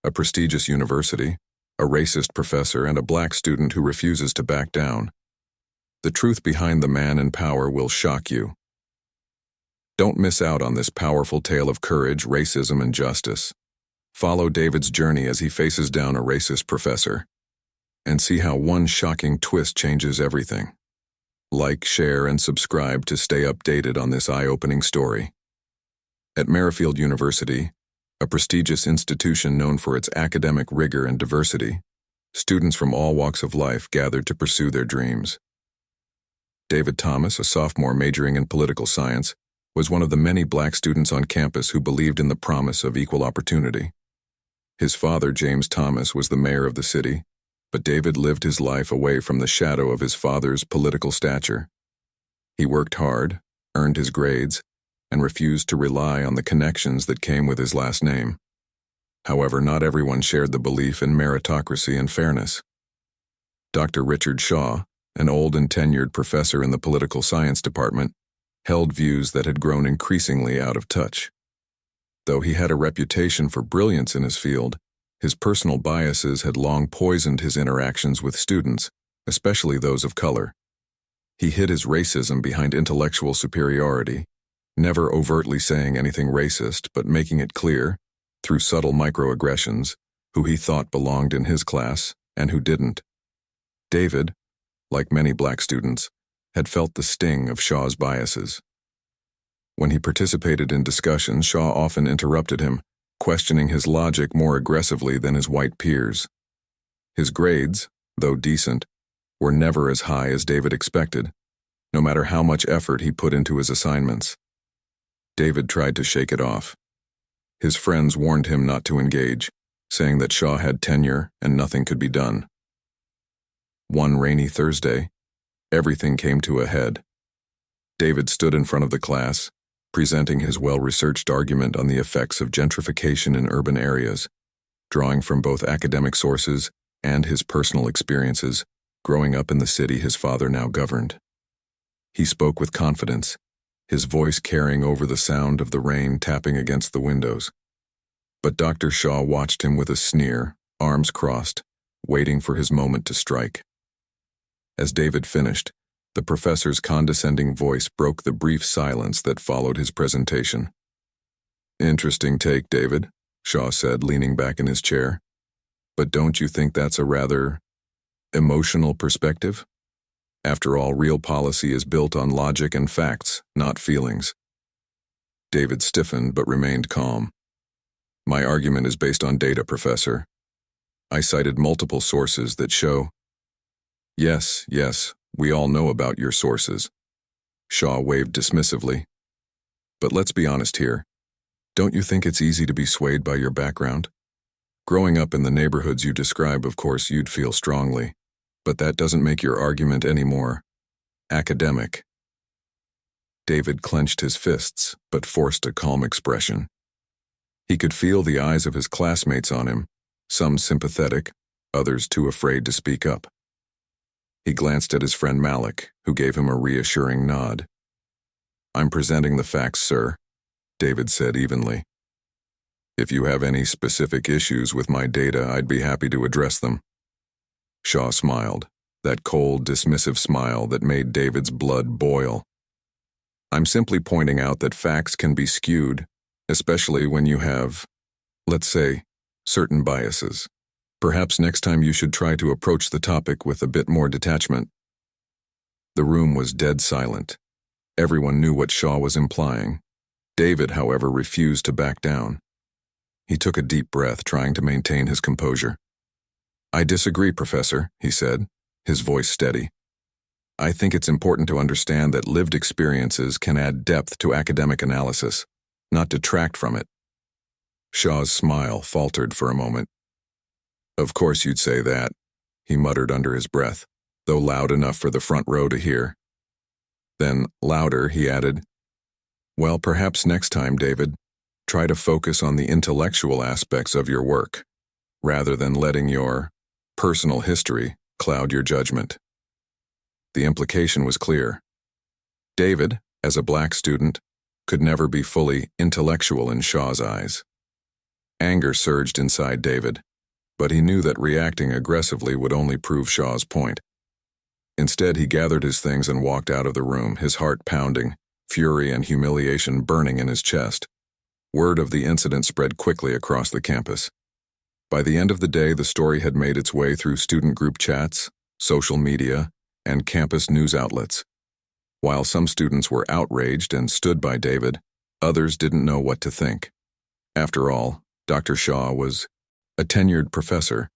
a prestigious university, a racist professor, and a black student who refuses to back down. The truth behind the man in power will shock you. Don't miss out on this powerful tale of courage, racism, and justice. Follow David's journey as he faces down a racist professor, and see how one shocking twist changes everything. Like, share, and subscribe to stay updated on this eye-opening story. At Merrifield University, a prestigious institution known for its academic rigor and diversity, students from all walks of life gathered to pursue their dreams. David Thomas, a sophomore majoring in political science, was one of the many black students on campus who believed in the promise of equal opportunity. His father, James Thomas, was the mayor of the city, but David lived his life away from the shadow of his father's political stature. He worked hard, earned his grades, and refused to rely on the connections that came with his last name. However, not everyone shared the belief in meritocracy and fairness. Dr. Richard Shaw, an old and tenured professor in the political science department, held views that had grown increasingly out of touch. Though he had a reputation for brilliance in his field, his personal biases had long poisoned his interactions with students, especially those of color. He hid his racism behind intellectual superiority, never overtly saying anything racist but making it clear, through subtle microaggressions, who he thought belonged in his class and who didn't. David, like many black students, had felt the sting of Shaw's biases. When he participated in discussions, Shaw often interrupted him, questioning his logic more aggressively than his white peers. His grades, though decent, were never as high as David expected, no matter how much effort he put into his assignments. David tried to shake it off. His friends warned him not to engage, saying that Shaw had tenure and nothing could be done. One rainy Thursday, everything came to a head. David stood in front of the class, presenting his well-researched argument on the effects of gentrification in urban areas, drawing from both academic sources and his personal experiences growing up in the city his father now governed. He spoke with confidence, his voice carrying over the sound of the rain tapping against the windows. But Dr. Shaw watched him with a sneer, arms crossed, waiting for his moment to strike. As David finished, the professor's condescending voice broke the brief silence that followed his presentation. "Interesting take, David," Shaw said, leaning back in his chair. "But don't you think that's a rather emotional perspective? After all, real policy is built on logic and facts, not feelings." David stiffened but remained calm. "My argument is based on data, Professor. I cited multiple sources that show—" Yes, we all know about your sources," Shaw waved dismissively. "But let's be honest here. Don't you think it's easy to be swayed by your background? Growing up in the neighborhoods you describe, of course, you'd feel strongly, but that doesn't make your argument any more academic." David clenched his fists, but forced a calm expression. He could feel the eyes of his classmates on him, some sympathetic, others too afraid to speak up. He glanced at his friend Malik, who gave him a reassuring nod. "I'm presenting the facts, sir," David said evenly. "If you have any specific issues with my data, I'd be happy to address them." Shaw smiled, that cold, dismissive smile that made David's blood boil. "I'm simply pointing out that facts can be skewed, especially when you have, let's say, certain biases. Perhaps next time you should try to approach the topic with a bit more detachment." The room was dead silent. Everyone knew what Shaw was implying. David, however, refused to back down. He took a deep breath, trying to maintain his composure. "I disagree, Professor," he said, his voice steady. "I think it's important to understand that lived experiences can add depth to academic analysis, not detract from it." Shaw's smile faltered for a moment. "Of course you'd say that," he muttered under his breath, though loud enough for the front row to hear. Then, louder, he added, "Well, perhaps next time, David, try to focus on the intellectual aspects of your work, rather than letting your personal history cloud your judgment." The implication was clear. David, as a black student, could never be fully intellectual in Shaw's eyes. Anger surged inside David, but he knew that reacting aggressively would only prove Shaw's point. Instead, he gathered his things and walked out of the room, his heart pounding, fury and humiliation burning in his chest. Word of the incident spread quickly across the campus. By the end of the day, the story had made its way through student group chats, social media, and campus news outlets. While some students were outraged and stood by David, others didn't know what to think. After all, Dr. Shaw was a tenured professor,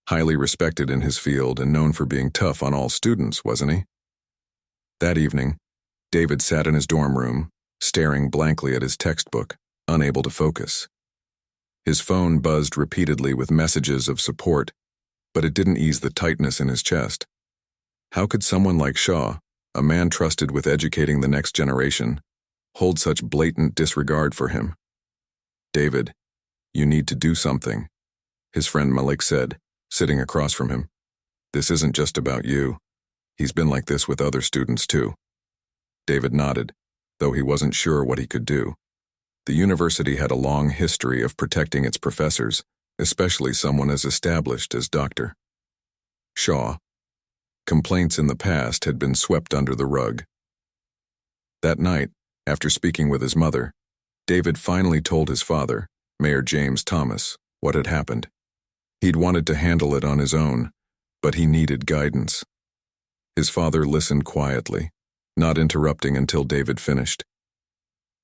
highly respected in his field and known for being tough on all students, wasn't he? That evening, David sat in his dorm room, staring blankly at his textbook, unable to focus. His phone buzzed repeatedly with messages of support, but it didn't ease the tightness in his chest. How could someone like Shaw, a man trusted with educating the next generation, hold such blatant disregard for him? "David, you need to do something," his friend Malik said, sitting across from him. "This isn't just about you. He's been like this with other students too." David nodded, though he wasn't sure what he could do. The university had a long history of protecting its professors, especially someone as established as Dr. Shaw. Complaints in the past had been swept under the rug. That night, after speaking with his mother, David finally told his father, Mayor James Thomas, what had happened. He'd wanted to handle it on his own, but he needed guidance. His father listened quietly, not interrupting until David finished.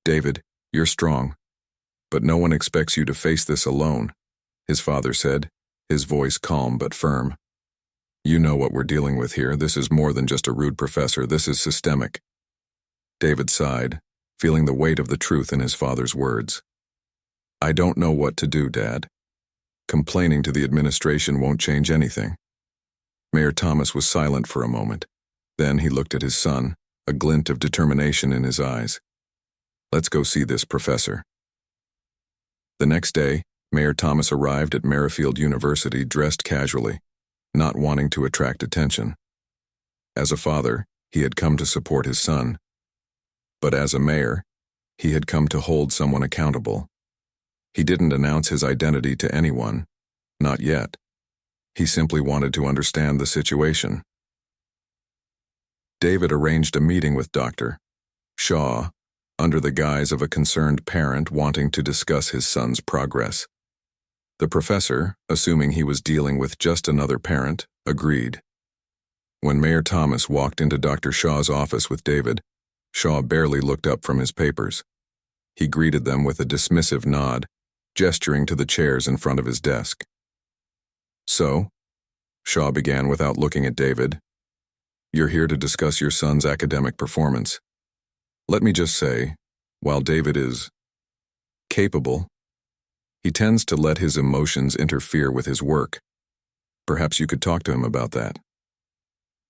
"David, you're strong, but no one expects you to face this alone," his father said, his voice calm but firm. "You know what we're dealing with here. This is more than just a rude professor. This is systemic." David sighed, feeling the weight of the truth in his father's words. "I don't know what to do, Dad. Complaining to the administration won't change anything." Mayor Thomas was silent for a moment. Then he looked at his son, a glint of determination in his eyes. "Let's go see this professor." The next day, Mayor Thomas arrived at Merrifield University dressed casually, not wanting to attract attention. As a father, he had come to support his son. But as a mayor, he had come to hold someone accountable. He didn't announce his identity to anyone, not yet. He simply wanted to understand the situation. David arranged a meeting with Dr. Shaw, under the guise of a concerned parent wanting to discuss his son's progress. The professor, assuming he was dealing with just another parent, agreed. When Mayor Thomas walked into Dr. Shaw's office with David, Shaw barely looked up from his papers. He greeted them with a dismissive nod, gesturing to the chairs in front of his desk. "So," Shaw began without looking at David, "you're here to discuss your son's academic performance. Let me just say, while David is capable, he tends to let his emotions interfere with his work. Perhaps you could talk to him about that."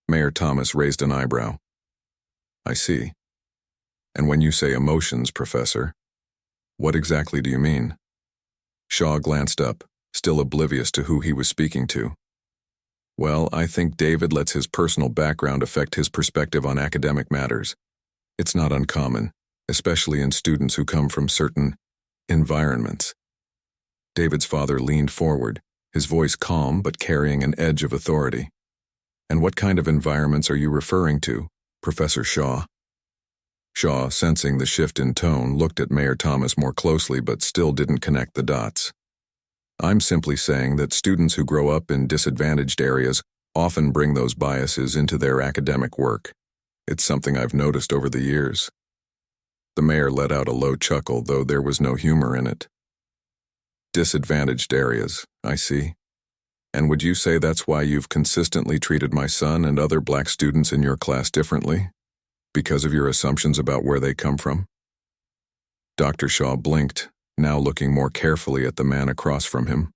Mayor Thomas raised an eyebrow. "I see. And when you say emotions, Professor, what exactly do you mean?" Shaw glanced up, still oblivious to who he was speaking to. "Well, I think David lets his personal background affect his perspective on academic matters. It's not uncommon, especially in students who come from certain environments." David's father leaned forward, his voice calm but carrying an edge of authority. "And what kind of environments are you referring to, Professor Shaw?" Shaw, sensing the shift in tone, looked at Mayor Thomas more closely but still didn't connect the dots. "I'm simply saying that students who grow up in disadvantaged areas often bring those biases into their academic work. It's something I've noticed over the years." The mayor let out a low chuckle, though there was no humor in it. "Disadvantaged areas, I see. And would you say that's why you've consistently treated my son and other black students in your class differently? Because of your assumptions about where they come from?" Dr. Shaw blinked, now looking more carefully at the man across from him.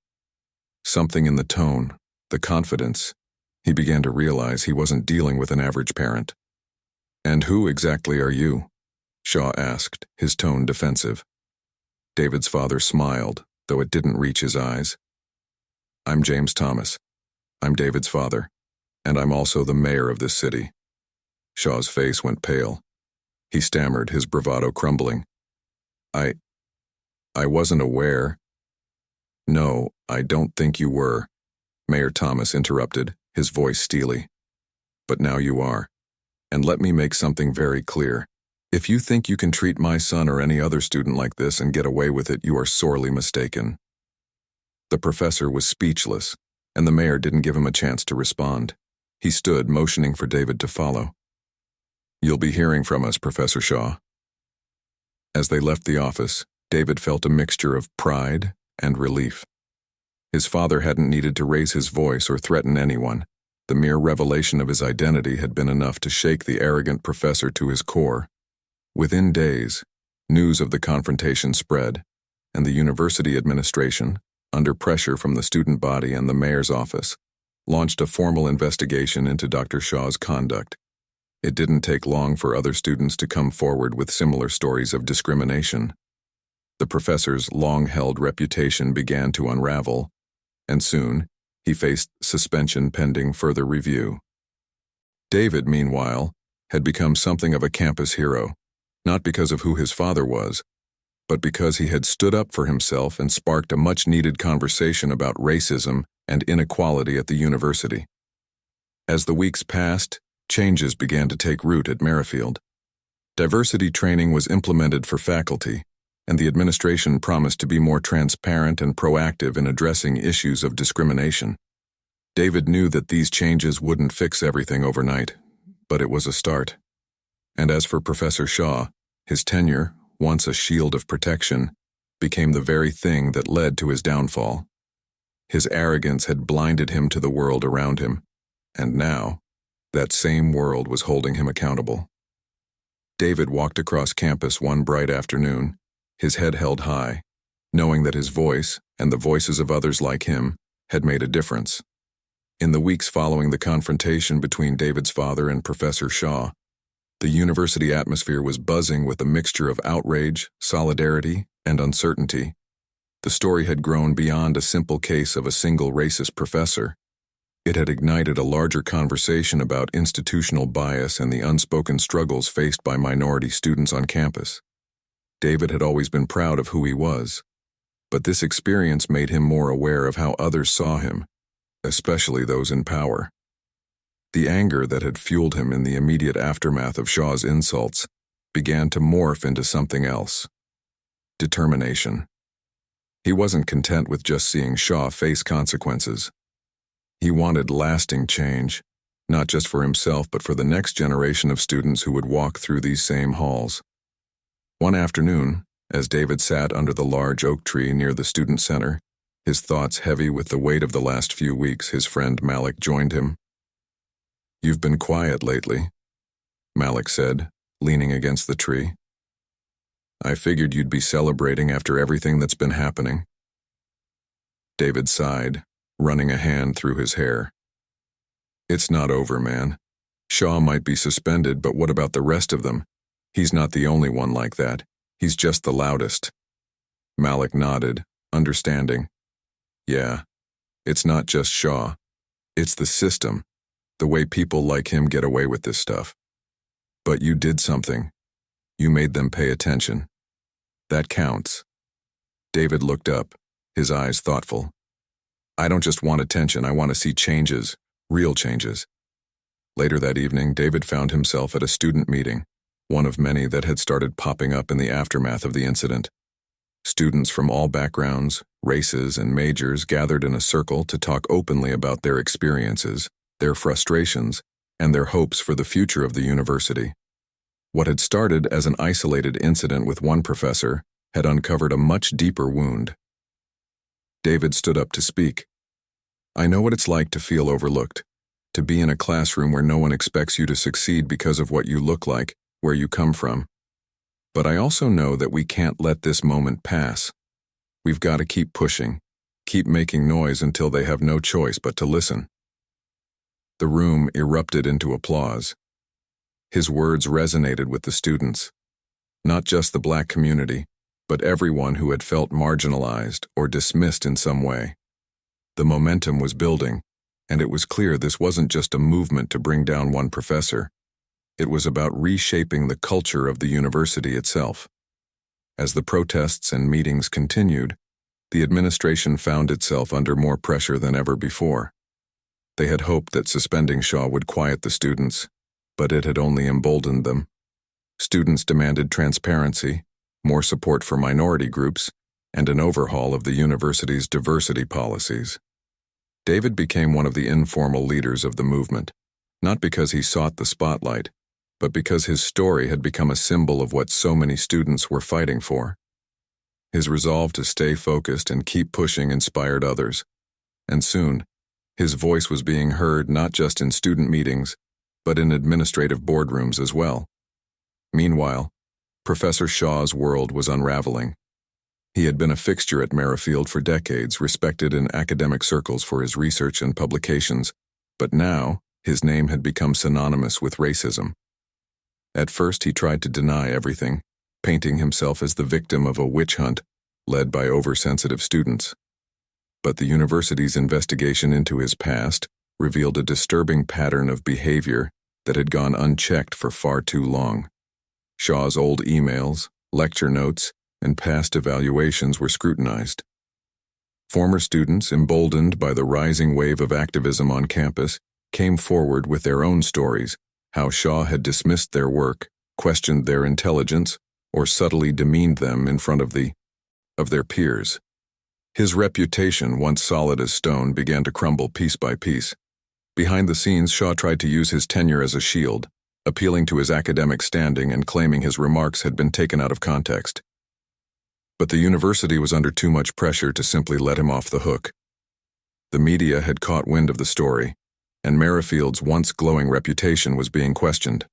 Something in the tone, the confidence, he began to realize he wasn't dealing with an average parent. "And who exactly are you?" Shaw asked, his tone defensive. David's father smiled, though it didn't reach his eyes. "I'm James Thomas. I'm David's father, and I'm also the mayor of this city." Shaw's face went pale. He stammered, his bravado crumbling. I wasn't aware." No, I don't think you were, Mayor Thomas interrupted, his voice steely. But now you are. And let me make something very clear. If you think you can treat my son or any other student like this and get away with it, you are sorely mistaken. The professor was speechless, and the mayor didn't give him a chance to respond. He stood, motioning for David to follow. You'll be hearing from us, Professor Shaw. As they left the office, David felt a mixture of pride and relief. His father hadn't needed to raise his voice or threaten anyone. The mere revelation of his identity had been enough to shake the arrogant professor to his core. Within days, news of the confrontation spread, and the university administration, under pressure from the student body and the mayor's office, launched a formal investigation into Dr. Shaw's conduct. It didn't take long for other students to come forward with similar stories of discrimination. The professor's long-held reputation began to unravel, and soon he faced suspension pending further review. David, meanwhile, had become something of a campus hero, not because of who his father was, but because he had stood up for himself and sparked a much-needed conversation about racism and inequality at the university. As the weeks passed, changes began to take root at Merrifield. Diversity training was implemented for faculty, and the administration promised to be more transparent and proactive in addressing issues of discrimination. David knew that these changes wouldn't fix everything overnight, but it was a start. And as for Professor Shaw, his tenure, once a shield of protection, became the very thing that led to his downfall. His arrogance had blinded him to the world around him, and now, that same world was holding him accountable. David walked across campus one bright afternoon, his head held high, knowing that his voice, and the voices of others like him, had made a difference. In the weeks following the confrontation between David's father and Professor Shaw, the university atmosphere was buzzing with a mixture of outrage, solidarity, and uncertainty. The story had grown beyond a simple case of a single racist professor. It had ignited a larger conversation about institutional bias and the unspoken struggles faced by minority students on campus. David had always been proud of who he was, but this experience made him more aware of how others saw him, especially those in power. The anger that had fueled him in the immediate aftermath of Shaw's insults began to morph into something else: determination. He wasn't content with just seeing Shaw face consequences. He wanted lasting change, not just for himself but for the next generation of students who would walk through these same halls. One afternoon, as David sat under the large oak tree near the student center, his thoughts heavy with the weight of the last few weeks, his friend Malik joined him. "You've been quiet lately," Malik said, leaning against the tree. "I figured you'd be celebrating after everything that's been happening." David sighed, running a hand through his hair. "It's not over, man. Shaw might be suspended, but what about the rest of them? He's not the only one like that. He's just the loudest." Malik nodded, understanding. "Yeah, it's not just Shaw. It's the system, the way people like him get away with this stuff. But you did something. You made them pay attention. That counts." David looked up, his eyes thoughtful. "I don't just want attention, I want to see changes, real changes." Later that evening, David found himself at a student meeting, one of many that had started popping up in the aftermath of the incident. Students from all backgrounds, races, and majors gathered in a circle to talk openly about their experiences, their frustrations, and their hopes for the future of the university. What had started as an isolated incident with one professor had uncovered a much deeper wound. David stood up to speak. "I know what it's like to feel overlooked, to be in a classroom where no one expects you to succeed because of what you look like, where you come from. But I also know that we can't let this moment pass. We've got to keep pushing, keep making noise until they have no choice but to listen." The room erupted into applause. His words resonated with the students, not just the Black community, but everyone who had felt marginalized or dismissed in some way. The momentum was building, and it was clear this wasn't just a movement to bring down one professor. It was about reshaping the culture of the university itself. As the protests and meetings continued, The administration found itself under more pressure than ever before. They had hoped that suspending Shaw would quiet the students, but it had only emboldened them. Students demanded transparency, more support for minority groups, and an overhaul of the university's diversity policies. David became one of the informal leaders of the movement, not because he sought the spotlight, but because his story had become a symbol of what so many students were fighting for. His resolve to stay focused and keep pushing inspired others, and soon, his voice was being heard not just in student meetings, but in administrative boardrooms as well. Meanwhile, Professor Shaw's world was unraveling. He had been a fixture at Merrifield for decades, respected in academic circles for his research and publications, but now his name had become synonymous with racism. At first he tried to deny everything, painting himself as the victim of a witch hunt led by oversensitive students. But the university's investigation into his past revealed a disturbing pattern of behavior that had gone unchecked for far too long. Shaw's old emails, lecture notes, and past evaluations were scrutinized. Former students, emboldened by the rising wave of activism on campus, came forward with their own stories, how Shaw had dismissed their work, questioned their intelligence, or subtly demeaned them in front of their peers. His reputation, once solid as stone, began to crumble piece by piece. Behind the scenes, Shaw tried to use his tenure as a shield, appealing to his academic standing and claiming his remarks had been taken out of context. But the university was under too much pressure to simply let him off the hook. The media had caught wind of the story, and Merrifield's once glowing reputation was being questioned.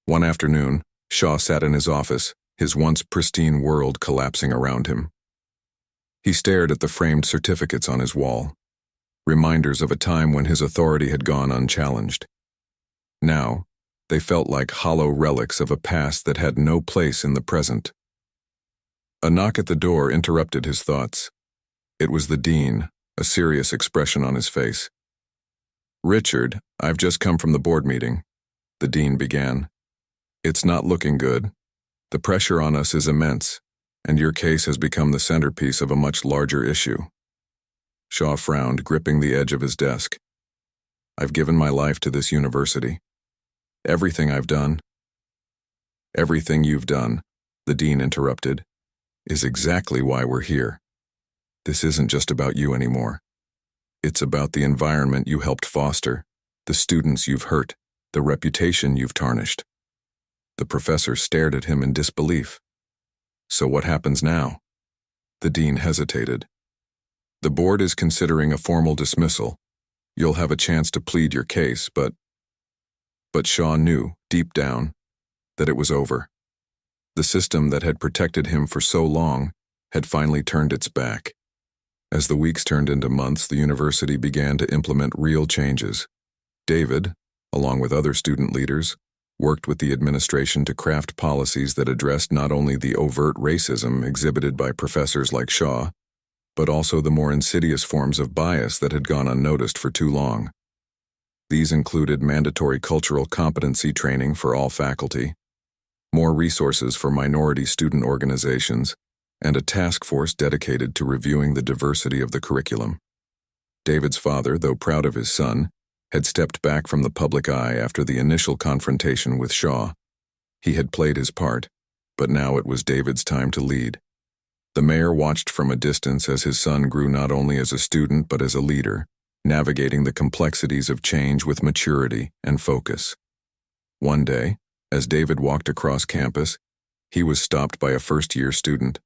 One afternoon, Shaw sat in his office, his once pristine world collapsing around him. He stared at the framed certificates on his wall, reminders of a time when his authority had gone unchallenged. Now, they felt like hollow relics of a past that had no place in the present. A knock at the door interrupted his thoughts. It was the dean, a serious expression on his face. "Richard, I've just come from the board meeting," the dean began. "It's not looking good. The pressure on us is immense, and your case has become the centerpiece of a much larger issue." Shaw frowned, gripping the edge of his desk. "I've given my life to this university. Everything I've done." "Everything you've done," the dean interrupted, "is exactly why we're here. This isn't just about you anymore. It's about the environment you helped foster, the students you've hurt, the reputation you've tarnished." The professor stared at him in disbelief. "So what happens now?" The dean hesitated. "The board is considering a formal dismissal. You'll have a chance to plead your case, but Shaw knew, deep down, that it was over. The system that had protected him for so long had finally turned its back. As the weeks turned into months, the university began to implement real changes. David, along with other student leaders, worked with the administration to craft policies that addressed not only the overt racism exhibited by professors like Shaw, but also the more insidious forms of bias that had gone unnoticed for too long. These included mandatory cultural competency training for all faculty, more resources for minority student organizations, and a task force dedicated to reviewing the diversity of the curriculum. David's father, though proud of his son, had stepped back from the public eye after the initial confrontation with Shaw. He had played his part, but now it was David's time to lead. The mayor watched from a distance as his son grew not only as a student but as a leader, navigating the complexities of change with maturity and focus. One day, as David walked across campus, he was stopped by a first-year student,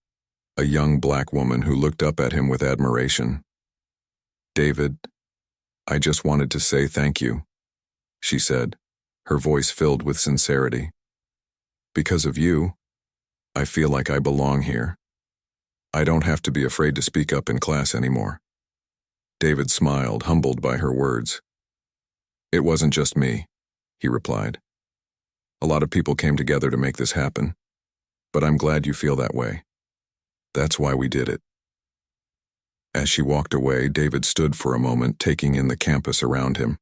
a young black woman who looked up at him with admiration. "David, I just wanted to say thank you," she said, her voice filled with sincerity. "Because of you, I feel like I belong here. I don't have to be afraid to speak up in class anymore." David smiled, humbled by her words. "It wasn't just me," he replied. "A lot of people came together to make this happen, but I'm glad you feel that way. That's why we did it." As she walked away, David stood for a moment, taking in the campus around him.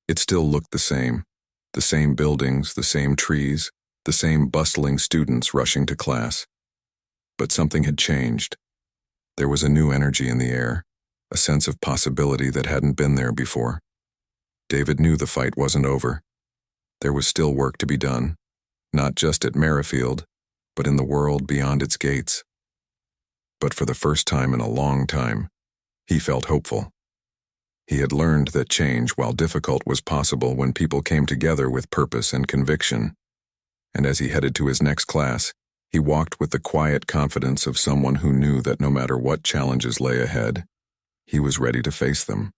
It still looked the same buildings, the same trees, the same bustling students rushing to class. But something had changed. There was a new energy in the air, a sense of possibility that hadn't been there before. David knew the fight wasn't over. There was still work to be done, not just at Merrifield, but in the world beyond its gates. But for the first time in a long time, he felt hopeful. He had learned that change, while difficult, was possible when people came together with purpose and conviction. And as he headed to his next class, he walked with the quiet confidence of someone who knew that no matter what challenges lay ahead, he was ready to face them.